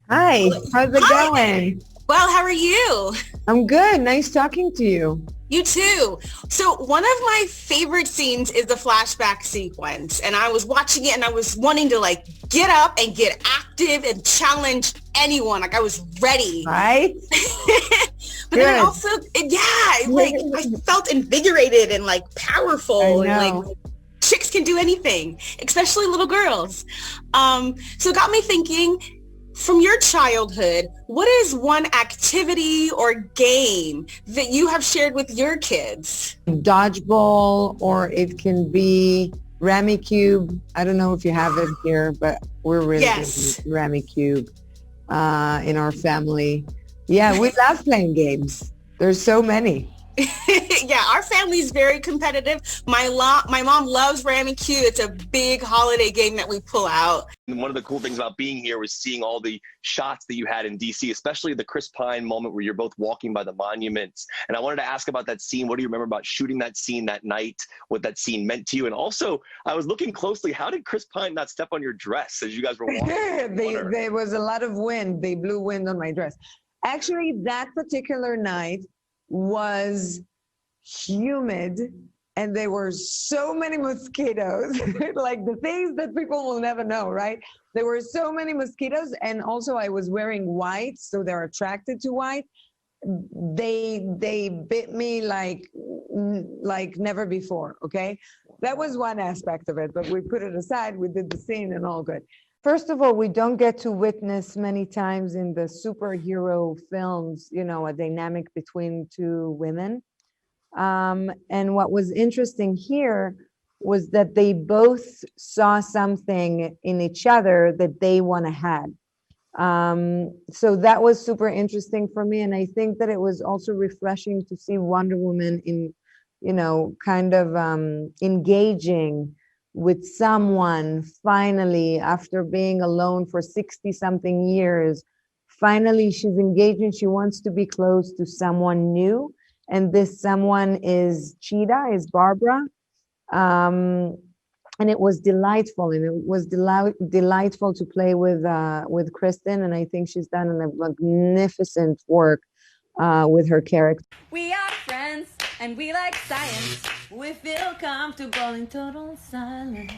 Hi, how's it Hi. going? Well, how are you? I'm good. Nice talking to you. You too. So one of my favorite scenes is the flashback sequence. And I was watching it and I was wanting to like get up and get active and challenge anyone. Like I was ready. Right? But then I also, like I felt invigorated and like powerful. I And know. like chicks can do anything, especially little girls. So it got me thinking, from your childhood, what is one activity or game that you have shared with your kids? Dodgeball, or it can be Rami Cube. I don't know if you have it here, but we're really Yes. good with Rami Cube in our family. Yeah, we love playing games. There's so many. Yeah, our family is very competitive. My mom loves Rami Q. It's a big holiday game that we pull out. And one of the cool things about being here was seeing all the shots that you had in DC, especially the Chris Pine moment where you're both walking by the monuments. And I wanted to ask about that scene. What do you remember about shooting that scene that night? What that scene meant to you? And also, I was looking closely. How did Chris Pine not step on your dress as you guys were walking? There was a lot of wind. They blew wind on my dress. Actually, that particular night was humid and there were so many mosquitoes, like the things that people will never know, right? There were so many mosquitoes, and also I was wearing white, so they're attracted to white. They bit me like never before, okay? That was one aspect of it, but we put it aside, we did the scene and all good. First of all, we don't get to witness many times in the superhero films, you know, a dynamic between two women. And what was interesting here was that they both saw something in each other that they want to have. So that was super interesting for me. And I think that it was also refreshing to see Wonder Woman in, you know, kind of engaging with someone finally, after being alone for 60 something years. Finally, she's engaging. She wants to be close to someone new. And this someone is Cheetah, is Barbara. And it was delightful. And it was delightful to play with Kristen. And I think she's done a magnificent work with her character. We are friends and we like science. We feel comfortable in total silence.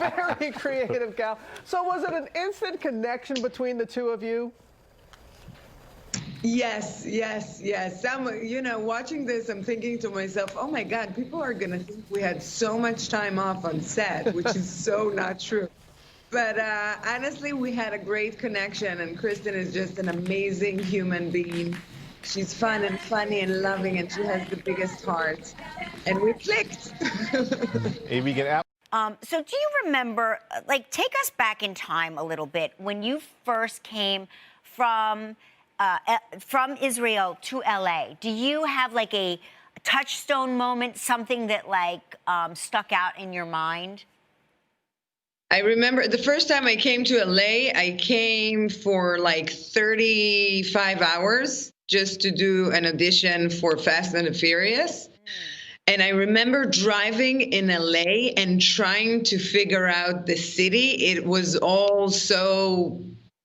Very creative, Gal. So was it an instant connection between the two of you? Yes. You know, watching this, I'm thinking to myself, oh my God, people are going to think we had so much time off on set, which is so not true. But honestly, we had a great connection, and Kristen is just an amazing human being. She's fun and funny and loving, and she has the biggest heart. And we clicked. So do you remember, like, take us back in time a little bit when you first came from Israel to LA? Do you have like a touchstone moment, something that like stuck out in your mind? I remember the first time I came to LA, I came for like 35 hours just to do an audition for Fast and the Furious. And I remember driving in LA and trying to figure out the city. It was all so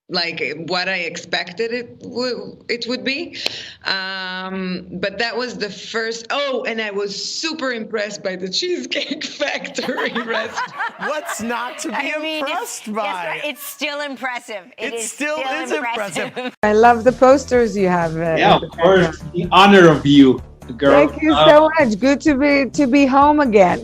like what I expected it would be. But that was the first. Oh, and I was super impressed by the Cheesecake Factory restaurant. What's not to be impressed by? Yes, it's still impressive. It still is impressive. I love the posters you have. Yeah, of course. The honor of you, girl. Thank you so much. Good to be home again.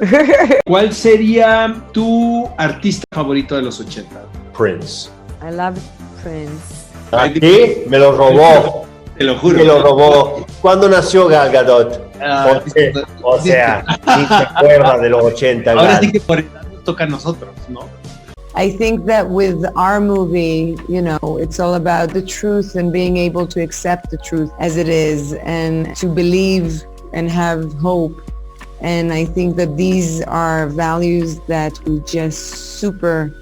¿Cuál sería tu artista favorito de los 80? Prince. I love Prince. Aquí me lo robó. Te lo juro. Me lo robó. ¿Cuándo nació Gal Gadot? O sea, ni se acuerda de los 80. Ahora sí que por edad nos toca a nosotros, ¿no? I think that with our movie, you know, it's all about the truth and being able to accept the truth as it is and to believe and have hope. And I think that these are values that we just super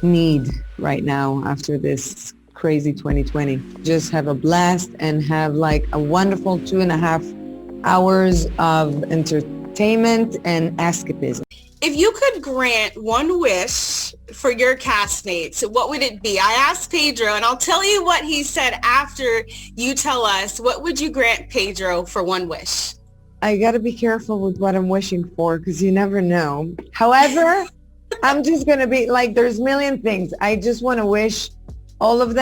need right now after this crazy 2020. Just have a blast and have like a wonderful 2.5 hours of entertainment and escapism. If you could grant one wish for your castmates, what would it be? I asked Pedro, and I'll tell you what he said after you tell us. What would you grant Pedro for one wish? I got to be careful with what I'm wishing for because you never know. However, I'm just going to be like, there's a million things. I just want to wish all of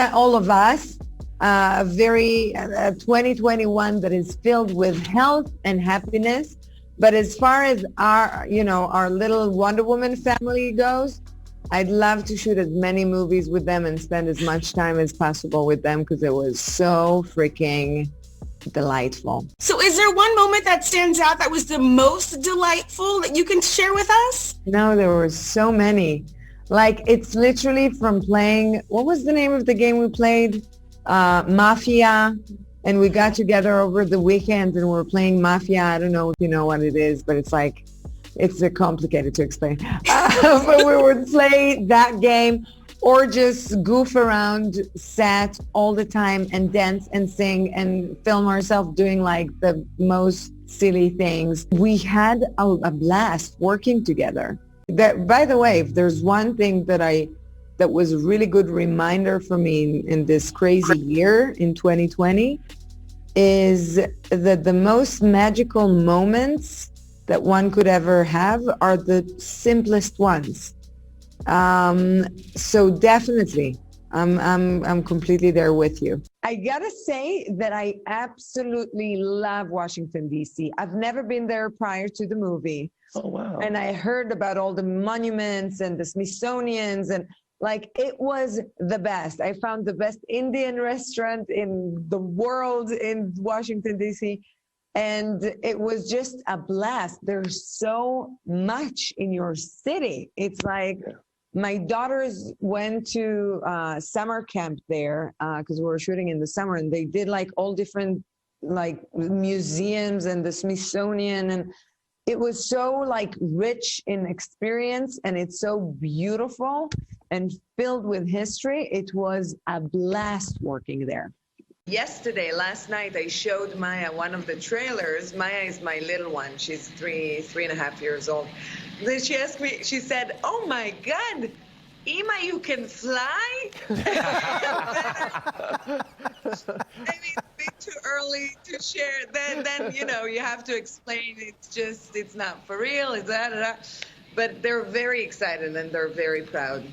us, a very 2021 that is filled with health and happiness. But as far as our little Wonder Woman family goes, I'd love to shoot as many movies with them and spend as much time as possible with them because it was so freaking delightful. So is there one moment that stands out that was the most delightful that you can share with us? No, there were so many. Like, it's literally from playing, what was the name of the game we played? Mafia. And we got together over the weekend and we were playing Mafia. I don't know if you know what it is, but it's like, it's complicated to explain. But we would play that game or just goof around set all the time and dance and sing and film ourselves doing like the most silly things. We had a blast working together. That, by the way, if there's one thing that was a really good reminder for me in this crazy year in 2020 is that the most magical moments that one could ever have are the simplest ones. So definitely, I'm completely there with you. I gotta say that I absolutely love Washington, D.C. I've never been there prior to the movie. Oh, wow. And I heard about all the monuments and the Smithsonian's and like, it was the best. I found the best Indian restaurant in the world in Washington, D.C. And it was just a blast. There's so much in your city. It's like my daughters went to summer camp there because we were shooting in the summer, and they did like all different like museums and the Smithsonian, and it was so like rich in experience, and it's so beautiful and filled with history. It was a blast working there. Last night, I showed Maya one of the trailers. Maya is my little one. She's three and a half years old. Then she asked me, she said, "Oh my God, Ima, you can fly?" I mean, it's a bit too early to share. Then you have to explain. It's not for real. It's that. But they're very excited and they're very proud.